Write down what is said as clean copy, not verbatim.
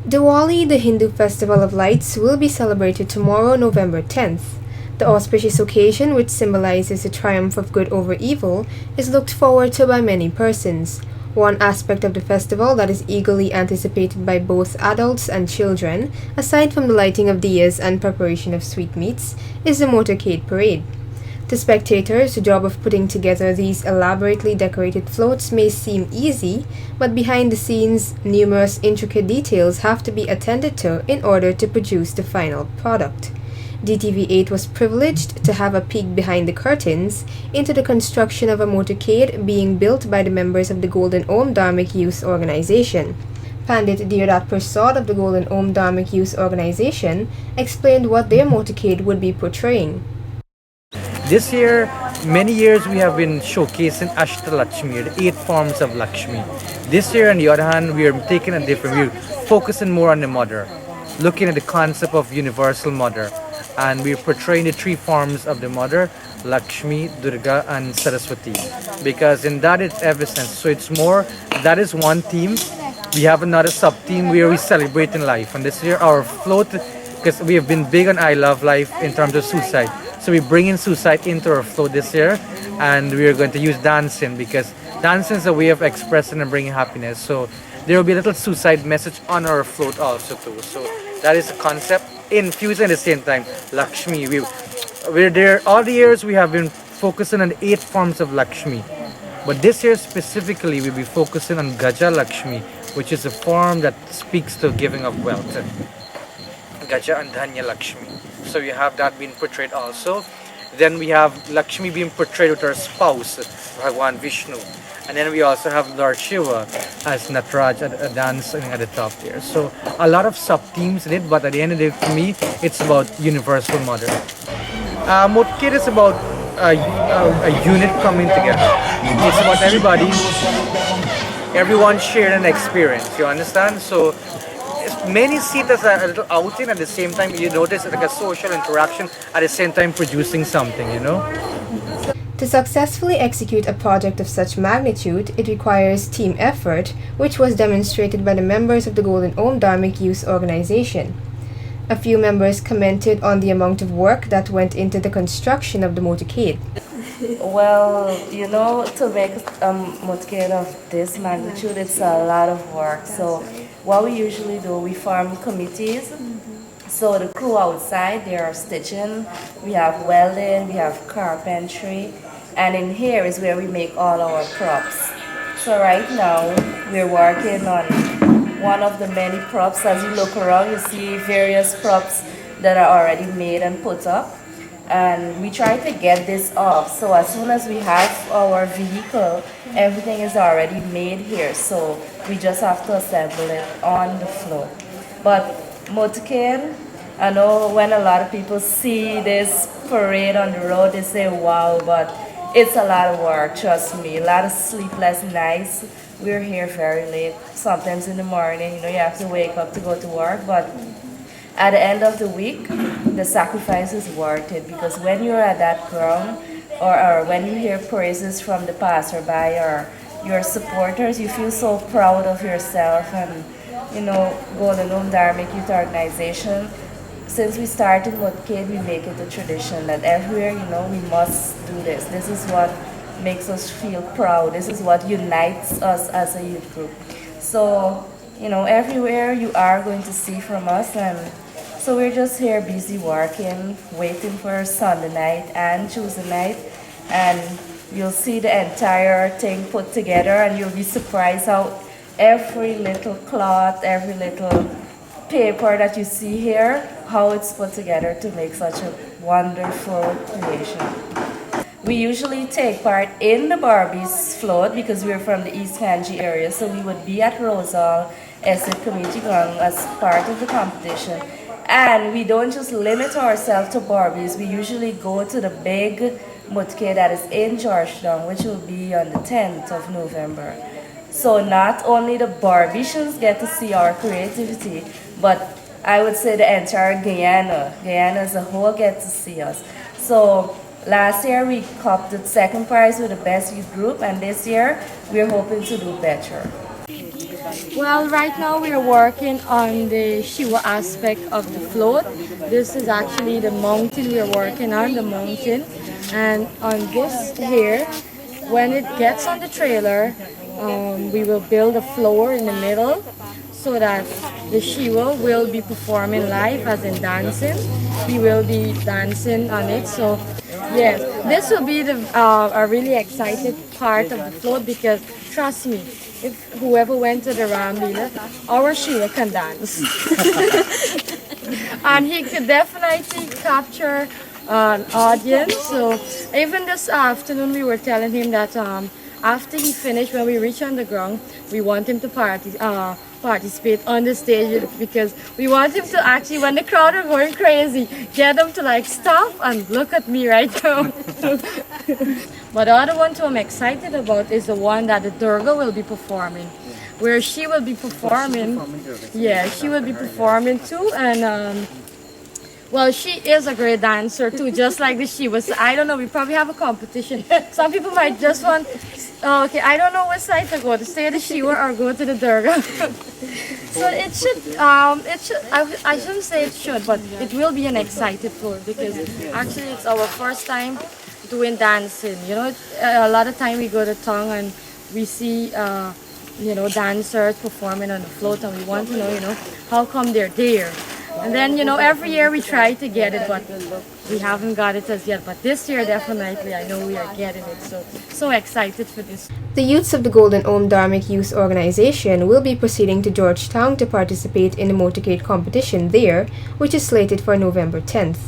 Diwali, the Hindu festival of lights, will be celebrated tomorrow, November 10th. The auspicious occasion, which symbolizes the triumph of good over evil, is looked forward to by many persons. One aspect of the festival that is eagerly anticipated by both adults and children, aside from the lighting of diyas and preparation of sweetmeats, is the motorcade parade. To spectators, the job of putting together these elaborately decorated floats may seem easy, but behind the scenes, numerous intricate details have to be attended to in order to produce the final product. DTV-8 was privileged to have a peek behind the curtains into the construction of a motorcade being built by the members of the Golden Om Dharmic Youth Organization. Pandit Deodat Prasad of the Golden Om Dharmic Youth Organization explained what their motorcade would be portraying. This year, many years we have been showcasing Ashtalakshmi, the 8 forms of Lakshmi. This year, on the other hand, we are taking a different view, focusing more on the mother, looking at the concept of universal mother. And we're portraying the 3 forms of the mother, Lakshmi, Durga, and Saraswati. Because in that it's essence. So it's more, that is one theme. We have another sub-theme where we celebrate in life. And this year, our float, because we have been big on I Love Life in terms of suicide. So we bring in suicide into our float this year, and we are going to use dancing because dancing is a way of expressing and bringing happiness. So there will be a little suicide message on our float also too. So that is the concept infused at the same time. Lakshmi, we're there all the years we have been focusing on the 8 forms of Lakshmi, but this year specifically we'll be focusing on Gaja Lakshmi, which is a form that speaks to giving of wealth. Gaja and Dhanya Lakshmi. So you have that being portrayed also. Then we have Lakshmi being portrayed with her spouse, Bhagwan Vishnu. And then we also have Lord Shiva as Nataraj dancing at the top there. So a lot of sub-themes in it, but at the end of the day, for me, it's about universal mother. Motorcade is about a unit coming together. It's about everyone sharing an experience, you understand? So many see it as a little outing, at the same time you notice it's like a social interaction, at the same time producing something, you know. To successfully execute a project of such magnitude, it requires team effort, which was demonstrated by the members of the Golden Om Dharmic Youth Organization. A few members commented on the amount of work that went into the construction of the motorcade. Well, to make a motorcade of this magnitude, it's a lot of work. So what we usually do, we form committees. So the crew outside, they are stitching, we have welding, we have carpentry, and in here is where we make all our props. So right now, we're working on one of the many props. As you look around, you see various props that are already made and put up. And we try to get this off. So as soon as we have our vehicle, everything is already made here. So we just have to assemble it on the floor. But motorcade, I know when a lot of people see this parade on the road, they say, wow, but it's a lot of work, trust me. A lot of sleepless nights. We're here very late, sometimes in the morning. You have to wake up to go to work. But at the end of the week, the sacrifice is worth it, because when you're at that ground, or when you hear praises from the passerby or your supporters, you feel so proud of yourself. And Golden Om Dharmic Youth Organization, since we started motorcade, we make it a tradition that everywhere, we must do this. This is what makes us feel proud. This is what unites us as a youth group. So, everywhere you are going to see from us, and so we're just here busy working, waiting for Sunday night and Tuesday night, and you'll see the entire thing put together, and you'll be surprised how every little cloth, every little paper that you see here, how it's put together to make such a wonderful creation. We usually take part in the Barbies float because we're from the East Kanji area, so we would be at Rosal Estate Community Ground as part of the competition. And we don't just limit ourselves to Barbies, we usually go to the big motorcade that is in Georgetown, which will be on the 10th of November. So not only the Barbicians get to see our creativity, but I would say the entire Guyana as a whole get to see us. So last year we copped the second prize with the best youth group, and this year we're hoping to do better. Well, right now we are working on the Shiva aspect of the float. This is actually the mountain we are working on, the mountain. And on this here, when it gets on the trailer, we will build a floor in the middle so that the Shiva will be performing live as in dancing. He will be dancing on it. So yes, this will be a really excited part of the float because trust me, if whoever went to the Ramlila, our Shiva can dance. And he could definitely capture an audience. So even this afternoon we were telling him that after he finished, when we reach on the ground, we want him to participate on the stage because we want him to actually, when the crowd are going crazy, get them to like stop and look at me right now. But the other one too I'm excited about is the one that the Durga will be performing, where she will be performing. Yeah, she will be performing too, and well, she is a great dancer too, just like the Shiva. So I don't know, we probably have a competition. Some people might just want, oh, okay, I don't know which side to go, to stay at the Shiva or go to the Durga. So it should, I shouldn't say it should, but it will be an excited floor because actually it's our first time doing dancing. You know, a lot of time we go to Tong and we see, you know, dancers performing on the float and we want to know, you know, how come they're there. And then, you know, every year we try to get it, but we haven't got it as yet. But this year, definitely, I know we are getting it. So excited for this. The youths of the Golden Ohm Dharmic Youth Organization will be proceeding to Georgetown to participate in the motorcade competition there, which is slated for November 10th.